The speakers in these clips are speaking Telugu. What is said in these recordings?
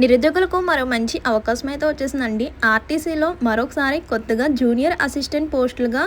నిరుద్యోగులకు మరో మంచి అవకాశం అయితే వచ్చేసిందండి. ఆర్టీసీలో మరొకసారి కొత్తగా జూనియర్ అసిస్టెంట్ పోస్టులుగా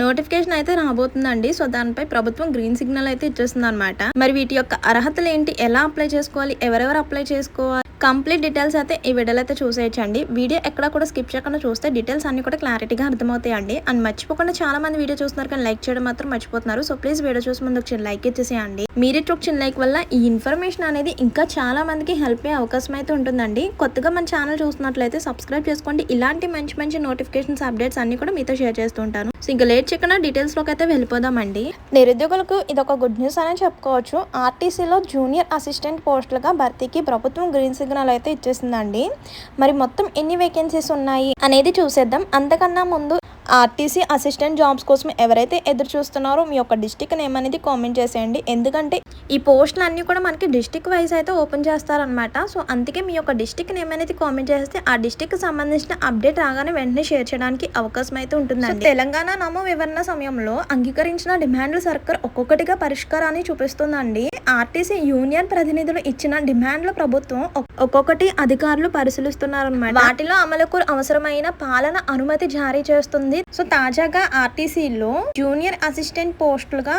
నోటిఫికేషన్ అయితే రాబోతుందండి. సో దానిపై ప్రభుత్వం గ్రీన్ సిగ్నల్ అయితే ఇచ్చేస్తుంది అనమాట. మరి వీటి యొక్క అర్హతలు ఏంటి, ఎలా అప్లై చేసుకోవాలి, ఎవరెవరు అప్లై చేసుకోవాలి, కంప్లీట్ డీటెయిల్స్ అయితే ఈ వీడియోలో అయితే చూసేయచ్చండి. వీడియో ఎక్కడ కూడా స్కిప్ చేయకుండా చూస్తే డీటెయిల్స్ అన్ని కూడా క్లారిటీగా అర్థమవుతాయండి. అండ్ మర్చిపోకుండా చాలా మంది వీడియో చూస్తున్నారు కానీ లైక్ చేయడం మాత్రం మర్చిపోతున్నారు. సో ప్లీజ్ వీడియో చూసే ముందు ఒక చిన్న లైక్ ఇచ్చేసేయండి. మీరు ఒక చిన్న లైక్ వల్ల ఈ ఇన్ఫర్మేషన్ అనేది ఇంకా చాలా మందికి హెల్ప్ అయ్యే అవకాశం అయితే ఉంటుందండి. కొత్తగా మన ఛానల్ చూస్తున్నట్లయితే సబ్స్క్రైబ్ చేసుకోండి. ఇలాంటి మంచి మంచి నోటిఫికేషన్స్, అప్డేట్స్ అన్ని కూడా మీతో షేర్ చేస్తూ ఉంటాను. సో ఇంకా లేట్ చేయకుండా డీటెయిల్స్ లోకి అయితే వెళ్ళిపోదామండి. నిరుద్యోగులకు ఇదొక గుడ్ న్యూస్ అనే చెప్పుకోవచ్చు. ఆర్టీసీలో జూనియర్ అసిస్టెంట్ పోస్టులుగా భర్తీకి ప్రభుత్వం గ్రీన్ సిగ్నల్ అయితే ఇచ్చేసిందండి. మరి మొత్తం ఎన్ని వేకెన్సీస్ ఉన్నాయి అనేది చూసేద్దాం. అంతకన్నా ముందు ఆర్టీసీ అసిస్టెంట్ జాబ్స్ కోసం ఎవరైతే ఎదురు చూస్తున్నారో మీ యొక్క డిస్టిక్ నేమ్ అనేది కామెంట్ చేసేయండి. ఎందుకంటే ఈ పోస్టులు అన్ని కూడా మనకి డిస్టిక్ వైజ్ అయితే ఓపెన్ చేస్తారనమాట. సో అందుకే మీ యొక్క డిస్టిక్ నేమ్ అనేది కామెంట్ చేస్తే ఆ డిస్టిక్ కి సంబంధించిన అప్డేట్ రాగానే వెంటనే షేర్ చేయడానికి అవకాశం అయితే ఉంటుందండి. తెలంగాణ నమో వివరణ సమయంలో అంగీకరించిన డిమాండ్ల సర్కార్ ఒక్కొక్కటిగా పరిష్కారాన్ని చూపిస్తుందండి. ఆర్టీసీ యూనియన్ ప్రతినిధులు ఇచ్చిన డిమాండ్ల ప్రభుత్వం ఒక్కొక్కటి అధికారులు పరిశీలిస్తున్నారన్నమాట. వాటిలో అమలుకు అవసరమైన పాలన అనుమతి జారీ చేస్తుంది. సో తాజాగా ఆర్టీసీలో జూనియర్ అసిస్టెంట్ పోస్టులుగా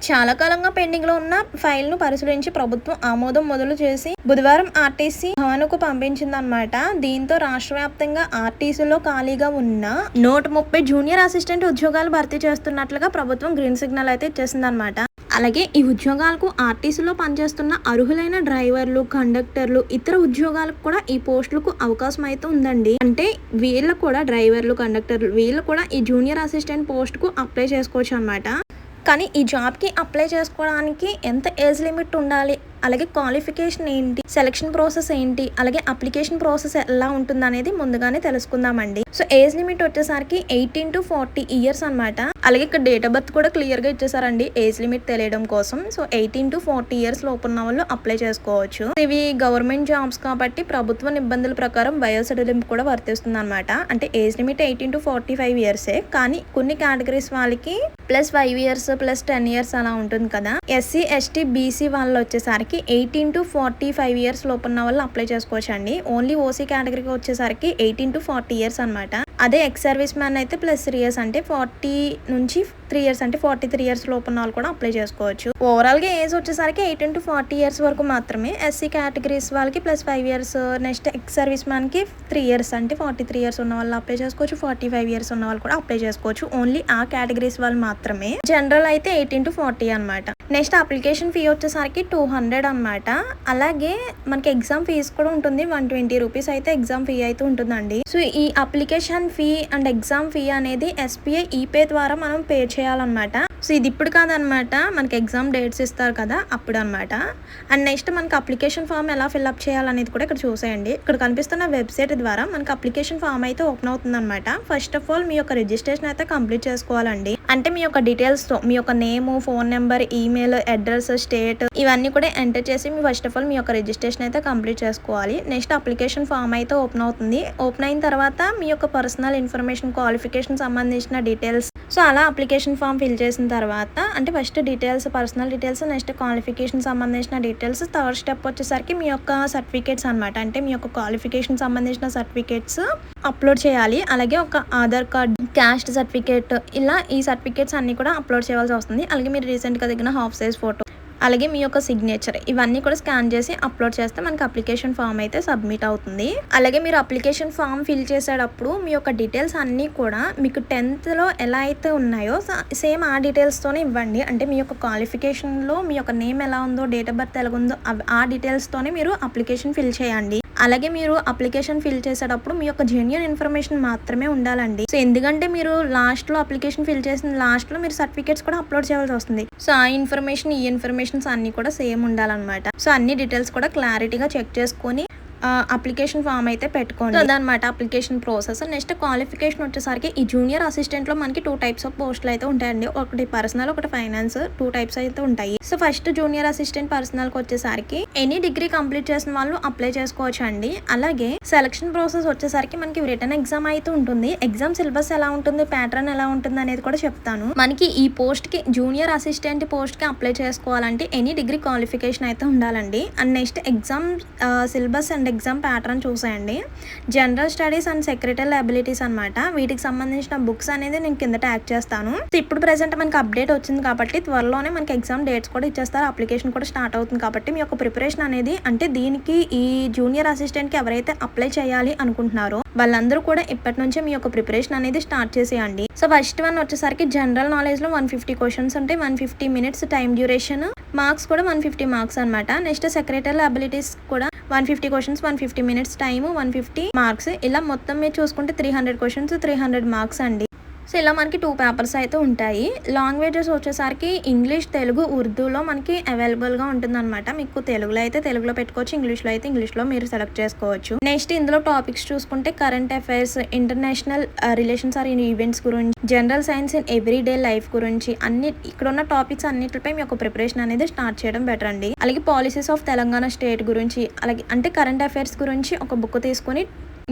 చాలా కాలంగా పెండింగ్ లో ఉన్న ఫైల్ ను పరిశీలించి ప్రభుత్వం ఆమోదం మొదలు చేసి బుధవారం ఆర్టీసీ భవన్కు పంపించిందన్నమాట. దీంతో రాష్ట్ర వ్యాప్తంగా ఆర్టీసీలో ఖాళీగా ఉన్న 130 జూనియర్ అసిస్టెంట్ ఉద్యోగాలు భర్తీ చేస్తున్నట్లుగా ప్రభుత్వం గ్రీన్ సిగ్నల్ అయితే ఇచ్చేసిందన్నమాట. అలాగే ఈ ఉద్యోగాలకు ఆర్టీసీలో పనిచేస్తున్న అర్హులైన డ్రైవర్లు, కండక్టర్లు, ఇతర ఉద్యోగాలకు కూడా ఈ పోస్టులకు అవకాశం అయితే ఉందండి. అంటే వీళ్ళు కూడా డ్రైవర్లు, కండక్టర్లు వీళ్ళు కూడా ఈ జూనియర్ అసిస్టెంట్ పోస్ట్ కు అప్లై చేసుకోవచ్చు అనమాట. కానీ ఈ జాబ్కి అప్లై చేసుకోవడానికి ఎంత ఏజ్ లిమిట్ ఉండాలి, అలాగే క్వాలిఫికేషన్ ఏంటి, సెలక్షన్ ప్రాసెస్ ఏంటి, అలాగే అప్లికేషన్ ప్రాసెస్ ఎలా ఉంటుంది అనేది ముందుగానే తెలుసుకుందామండి. సో ఏజ్ లిమిట్ వచ్చేసరికి 18 to 40 ఇయర్స్ అనమాట. అలాగే ఇక్కడ డేట్ ఆఫ్ బర్త్ కూడా క్లియర్ గా ఇచ్చేసారండి ఏజ్ లిమిట్ తెలియడం కోసం. సో 18 to 40 ఇయర్స్ లోపు ఉన్న వాళ్ళు అప్లై చేసుకోవచ్చు. ఇవి గవర్నమెంట్ జాబ్స్ కాబట్టి ప్రభుత్వ నిబంధనల ప్రకారం వయోసడలింపు కూడా వర్తిస్తుంది అనమాట. అంటే ఏజ్ లిమిట్ 18 to 45 ఇయర్సే, కానీ కొన్ని కేటగిరీస్ వాళ్ళకి +5 ఇయర్స్ +10 ఇయర్స్ అలా ఉంటుంది కదా. ఎస్సీ, ఎస్టీ, బీసీ వాళ్ళు వచ్చేసరికి 18 to 45 ఇయర్స్ లోపు ఉన్న వాళ్ళు అప్లై చేసుకోవచ్చు అండి. ఓన్లీ ఓసీ కేటగిరీకి వచ్చేసరికి 18 to 40 ఇయర్స్ అనమాట. అదే ఎక్స్ సర్వీస్ మ్యాన్ అయితే +3 ఇయర్స్ అంటే 40 నుంచి 3 ఇయర్స్ అంటే 43 ఇయర్స్ లోపు ఉన్న వాళ్ళు కూడా అప్లై చేసుకోవచ్చు. ఓవరాల్ గా ఏజ్ వచ్చేసరికి 18 to 40 ఇయర్స్ వరకు మాత్రమే. ఎస్సీ కేటగిరీస్ వాళ్ళకి +5 years, next ex service man కి 3 ఇయర్స్ అంటే 43 ఇయర్స్ ఉన్న వాళ్ళు అప్లై చేసుకోవచ్చు. 45 ఇయర్స్ ఉన్న వాళ్ళు కూడా అప్లై చేసుకోవచ్చు. ఓన్లీ ఆ కేటగిరీస్ వాళ్ళు మాత్రమే. జనరల్ అయితే 18 to 40 అనమాట. నెక్స్ట్ అప్లికేషన్ ఫీ వచ్చేసరికి 200 అనమాట. అలాగే మనకి ఎగ్జామ్ ఫీజు కూడా ఉంటుంది. 120 రూపీస్ అయితే ఎగ్జామ్ ఫీ అయితే ఉంటుందండి. సో ఈ application fee and exam fee అనేది SBI ఈపే ద్వారా మనం పే చేయాలన్నమాట. సో ఇది ఇప్పుడు కాదనమాట, మనకి ఎగ్జామ్ డేట్స్ ఇస్తారు కదా అప్పుడు అనమాట. అండ్ నెక్స్ట్ మనకి అప్లికేషన్ ఫామ్ ఎలా ఫిల్అప్ చేయాలనేది కూడా ఇక్కడ చూసేయండి. ఇక్కడ కనిపిస్తున్న వెబ్సైట్ ద్వారా మనకి అప్లికేషన్ ఫామ్ అయితే ఓపెన్ అవుతుంది అనమాట. ఫస్ట్ ఆఫ్ ఆల్ మీ యొక్క రిజిస్ట్రేషన్ అయితే కంప్లీట్ చేసుకోవాలండి. అంటే మీ యొక్క డీటెయిల్స్ తో మీ యొక్క name, phone number, email address, state ఇవన్నీ కూడా ఎంటర్ చేసి మీ ఫస్ట్ ఆఫ్ ఆల్ మీ యొక్క రిజిస్ట్రేషన్ అయితే కంప్లీట్ చేసుకోవాలి. నెక్స్ట్ అప్లికేషన్ ఫామ్ అయితే ఓపెన్ అవుతుంది. ఓపెన్ అయిన తర్వాత మీ యొక్క పర్సనల్ ఇన్ఫర్మేషన్, క్వాలిఫికేషన్ సంబంధించిన డీటెయిల్స్, సో అలా అప్లికేషన్ ఫామ్ ఫిల్ చేసిన తర్వాత అంటే first details, personal details, next qualification సంబంధించిన డీటెయిల్స్, థర్డ్ స్టెప్ వచ్చేసరికి మీ యొక్క సర్టిఫికేట్స్ అనమాట. అంటే మీ యొక్క క్వాలిఫికేషన్ సంబంధించిన సర్టిఫికేట్స్ అప్లోడ్ చేయాలి. అలాగే ఒక ఆధార్ కార్డ్, క్యాస్ట్ సర్టిఫికేట్, ఇలా ఈ సర్టిఫికేట్స్ అన్ని కూడా అప్లోడ్ చేయాల్సి వస్తుంది. అలాగే మీరు రీసెంట్ గా దిగిన హాఫ్ సైజ్ ఫోటో, అలాగే మీ యొక్క సిగ్నేచర్ ఇవన్నీ కూడా స్కాన్ చేసి అప్లోడ్ చేస్తే మనకి అప్లికేషన్ ఫామ్ అయితే సబ్మిట్ అవుతుంది. అలాగే మీరు అప్లికేషన్ ఫామ్ ఫిల్ చేసేటప్పుడు మీ యొక్క డీటెయిల్స్ అన్నీ కూడా మీకు 10th లో ఎలా అయితే ఉన్నాయో సేమ్ ఆ డీటెయిల్స్ తోనే ఇవ్వండి. అంటే మీ యొక్క క్వాలిఫికేషన్ లో మీ యొక్క నేమ్ ఎలా ఉందో, డేట్ ఆఫ్ బర్త్ ఎలా ఉందో ఆ డీటెయిల్స్ తోనే మీరు అప్లికేషన్ ఫిల్ చేయండి. అలాగే మీరు అప్లికేషన్ ఫిల్ చేసేటప్పుడు మీ యొక్క జెన్యూన్ ఇన్ఫర్మేషన్ మాత్రమే ఉండాలండి. సో ఎందుకంటే మీరు లాస్ట్ లో అప్లికేషన్ ఫిల్ చేసిన లాస్ట్ లో మీరు సర్టిఫికేట్స్ కూడా అప్లోడ్ చేయాల్సి వస్తుంది. సో ఆ ఇన్ఫర్మేషన్, ఈ ఇన్ఫర్మేషన్స్ అన్ని కూడా సేమ్ ఉండాలన్నమాట. సో అన్ని డీటెయిల్స్ కూడా క్లారిటీగా చెక్ చేసుకొని అప్లికేషన్ ఫామ్ అయితే పెట్టుకోండి. అదనమాట అప్లికేషన్ ప్రాసెస్. నెక్స్ట్ క్వాలిఫికేషన్ వచ్చేసరికి ఈ జూనియర్ అసిస్టెంట్ లో మనకి 2 టైప్స్ ఆఫ్ పోస్టులు అయితే ఉంటాయండి. ఒకటి పర్సనల్, ఒకటి ఫైనాన్స్. 2 టైప్స్ అయితే ఉంటాయి. So first junior assistant personal కి వచ్చేసరికి ఎనీ డిగ్రీ కంప్లీట్ చేసిన వాళ్ళు అప్లై చేసుకోవచ్చు అండి. అలాగే సెలక్షన్ ప్రాసెస్ వచ్చేసరికి మనకి రిటర్న్ ఎగ్జామ్ అయితే ఉంటుంది. ఎగ్జామ్ సిలబస్ ఎలా ఉంటుంది, ప్యాటర్న్ ఎలా ఉంటుంది అనేది కూడా చెప్తాను. మనకి ఈ పోస్ట్ కి జూనియర్ అసిస్టెంట్ పోస్ట్ కి అప్లై చేసుకోవాలంటే ఎనీ డిగ్రీ క్వాలిఫికేషన్ అయితే ఉండాలండి. And next exam syllabus and exam pattern చూసేయండి. General studies and secretary abilities అనమాట. వీటికి సంబంధించిన బుక్స్ అనేది నేను కింద ట్యాగ్ చేస్తాను. ఇప్పుడు ప్రెసెంట్ మనకి అప్డేట్ వచ్చింది కాబట్టి త్వరలోనే మనకి ఎగ్జామ్ డేట్స్ కూడా ఇచ్చేస్తారు. అప్లికేషన్ కూడా స్టార్ట్ అవుతుంది కాబట్టి మీ యొక్క ప్రిపరేషన్ అనేది అంటే దీనికి ఈ జూనియర్ అసిస్టెంట్కి ఎవరైతే అప్లై చేయాలి అనుకుంటున్నారో వాళ్ళందరూ కూడా ఇప్పటి నుంచే మీ యొక్క ప్రిపరేషన్ అనేది స్టార్ట్ చేసేయండి. సో ఫస్ట్ వన్ వచ్చేసరికి జనరల్ నాలెడ్జ్ లో 150 క్వశ్చన్స్ ఉంటాయి. 150 మినిట్స్ టైం డ్యూరేషన్, మార్క్స్ కూడా 150 మార్క్స్ అనమాట. నెక్స్ట్ సెక్రటరీ అబిలిటీస్ కూడా 150 క్వశ్చన్స్, 150 మినిట్స్ టైమ్, 150 మార్క్స్. ఇలా మొత్తం మీరు చూసుకుంటే 300 క్వశ్చన్స్, 300 మార్క్స్ అండి. సో ఇలా మనకి 2 పేపర్స్ అయితే ఉంటాయి. లాంగ్వేజెస్ వచ్చేసరికి ఇంగ్లీష్, తెలుగు, ఉర్దూలో మనకి అవైలబుల్గా ఉంటుందన్నమాట. మీకు తెలుగులో అయితే తెలుగులో పెట్టుకోవచ్చు, ఇంగ్లీష్లో అయితే ఇంగ్లీష్లో మీరు సెలెక్ట్ చేసుకోవచ్చు. నెక్స్ట్ ఇందులో టాపిక్స్ చూసుకుంటే current affairs, international relations or events గురించి, general science in everyday life గురించి అన్ని ఇక్కడ ఉన్న టాపిక్స్ అన్నిటిపై మీ యొక్క ప్రిపరేషన్ అనేది స్టార్ట్ చేయడం బెటర్ అండి. అలాగే పాలసీస్ ఆఫ్ తెలంగాణ స్టేట్ గురించి, అలాగే అంటే కరెంట్ అఫైర్స్ గురించి ఒక బుక్ తీసుకొని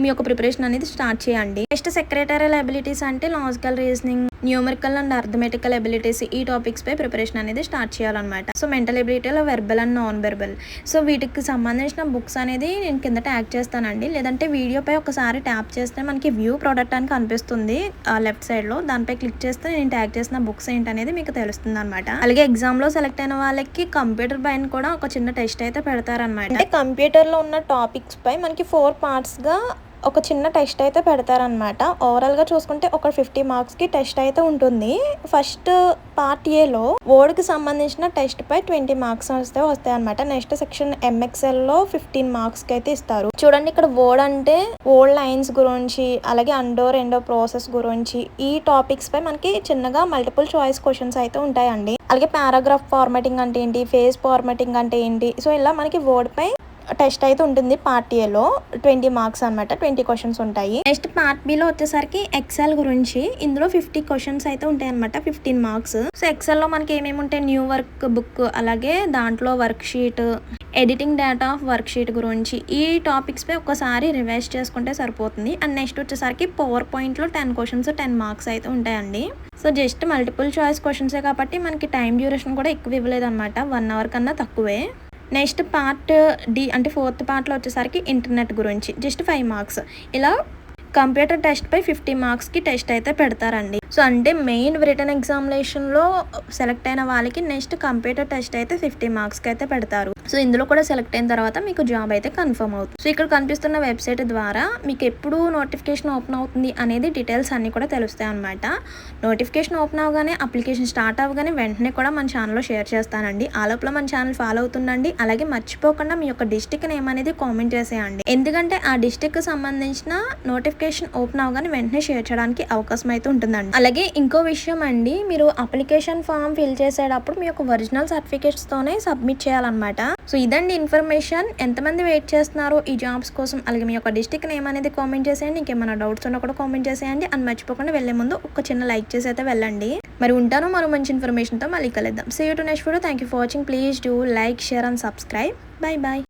మీ యొక్క ప్రిపరేషన్ అనేది స్టార్ట్ చేయండి. నెక్స్ట్ సెక్రటరియల్ అబిలిటీస్ అంటే logical reasoning, numerical and arithmetical abilities, ఈ టాపిక్స్ పై ప్రిపరేషన్ అనేది స్టార్ట్ చేయాలన్నమాట. సో మెంటల్ ఎబిలిటీలో verbal and non verbal. So వీటికి సంబంధించిన బుక్స్ అనేది నేను కింద ట్యాగ్ చేస్తానండి. లేదంటే వీడియోపై ఒకసారి ట్యాప్ చేస్తే మనకి వ్యూ ప్రోడక్ట్ అని కనిపిస్తుంది లెఫ్ట్ సైడ్ లో. దానిపై క్లిక్ చేస్తే నేను ట్యాగ్ చేసిన బుక్స్ ఏంటనేది మీకు తెలుస్తుంది అనమాట. అలాగే ఎగ్జామ్ లో సెలెక్ట్ అయిన వాళ్ళకి కంప్యూటర్ పైన కూడా ఒక చిన్న టెస్ట్ అయితే పెడతారనమాట. అంటే కంప్యూటర్ లో ఉన్న టాపిక్స్ పై మనకి 4 పార్ట్స్ గా ఒక చిన్న టెస్ట్ అయితే పెడతారనమాట. ఓవరాల్గా చూసుకుంటే ఒక 50 మార్క్స్కి టెస్ట్ అయితే ఉంటుంది. ఫస్ట్ పార్ట్ ఏలో వర్డ్కి సంబంధించిన టెస్ట్ పై 20 మార్క్స్ వస్తాయి అనమాట. నెక్స్ట్ సెక్షన్ ఎంఎక్స్ఎల్లో 15 మార్క్స్కి అయితే ఇస్తారు. చూడండి ఇక్కడ వర్డ్ అంటే వర్డ్ లైన్స్ గురించి, అలాగే అండోర్ ఎండో ప్రాసెస్ గురించి, ఈ టాపిక్స్ పై మనకి చిన్నగా మల్టిపుల్ చాయిస్ క్వశ్చన్స్ అయితే ఉంటాయండి. అలాగే పారాగ్రాఫ్ ఫార్మాటింగ్ అంటే ఏంటి, ఫేజ్ ఫార్మాటింగ్ అంటే ఏంటి, సో ఇలా మనకి వర్డ్ పై టెస్ట్ అయితే ఉంటుంది. పార్ట్ ఏలో 20 మార్క్స్ అనమాట, 20 క్వశ్చన్స్ ఉంటాయి. నెక్స్ట్ పార్ట్ బిలో వచ్చేసరికి ఎక్సెల్ గురించి, ఇందులో 50 క్వశ్చన్స్ అయితే ఉంటాయి అనమాట, 15 మార్క్స్. సో ఎక్సెల్ లో మనకి ఏమేమి ఉంటాయి, న్యూ వర్క్ బుక్, అలాగే దాంట్లో work sheet, editing data of work sheet గురించి, ఈ టాపిక్స్ పై ఒకసారి రివైజ్ చేసుకుంటే సరిపోతుంది. అండ్ నెక్స్ట్ వచ్చేసరికి పవర్ పాయింట్ లో 10 క్వశ్చన్స్ 10 మార్క్స్ అయితే ఉంటాయండి. సో జస్ట్ మల్టిపుల్ చాయిస్ క్వశ్చన్సే కాబట్టి మనకి టైం డ్యూరేషన్ కూడా ఎక్కువ ఇవ్వలేదు అనమాట, 1 అవర్ కన్నా తక్కువే. నెక్స్ట్ పార్ట్ డి అంటే 4th పార్ట్లో వచ్చేసరికి ఇంటర్నెట్ గురించి జస్ట్ 5 మార్క్స్. ఇలా కంప్యూటర్ టెస్ట్ పై 50 మార్క్స్కి టెస్ట్ అయితే పెడతారండి. సో అంటే మెయిన్ రిటర్న్ ఎగ్జామినేషన్లో సెలెక్ట్ అయిన వాళ్ళకి నెక్స్ట్ కంప్యూటర్ టెస్ట్ అయితే 50 మార్క్స్కి అయితే పెడతారు. సో ఇందులో కూడా సెలెక్ట్ అయిన తర్వాత మీకు జాబ్ అయితే కన్ఫర్మ్ అవుతుంది. సో ఇక్కడ కనిపిస్తున్న వెబ్సైట్ ద్వారా మీకు ఎప్పుడు నోటిఫికేషన్ ఓపెన్ అవుతుంది అనేది డీటెయిల్స్ అన్నీ కూడా తెలుస్తాయి అనమాట. నోటిఫికేషన్ ఓపెన్ అవగానే, అప్లికేషన్ స్టార్ట్ అవ్వగానే వెంటనే కూడా మన ఛానల్లో షేర్ చేస్తానండి. ఆ లోపల మన ఛానల్ ఫాలో అవుతుండండి. అలాగే మర్చిపోకుండా మీ యొక్క డిస్ట్రిక్ట్ నేమ్ అనేది కామెంట్ చేసేయండి. ఎందుకంటే ఆ డిస్ట్రిక్ట్కి సంబంధించిన నోటిఫికేషన్ ఓపెన్ అవగానే వెంటనే షేర్ చేయడానికి అవకాశం అయితే ఉంటుందండి. అలాగే ఇంకో విషయం అండి, మీరు అప్లికేషన్ ఫామ్ ఫిల్ చేసేటప్పుడు మీ యొక్క ఒరిజినల్ సర్టిఫికేట్స్తోనే సబ్మిట్ చేయాలన్నమాట. సో ఇదండి ఇన్ఫర్మేషన్. ఎంతమంది వెయిట్ చేస్తున్నారు ఈ జాబ్స్ కోసం, అలాగే మీ యొక్క డిస్ట్రిక్ట్ నేమ్ అనేది కామెంట్ చేసేయండి. ఇంకేమైనా డౌట్స్ ఉన్నా కూడా కామెంట్ చేసేయండి. అండ్ మర్చిపోకుండా వెళ్లే ముందు ఒక చిన్న లైక్ చేసి అయితే వెళ్ళండి. మరి ఉంటాను మరో మంచి ఇన్ఫర్మేషన్తో మళ్ళీ కలుద్దాం. See you to next video. Thank you for watching. Please do like, share and subscribe. Bye bye.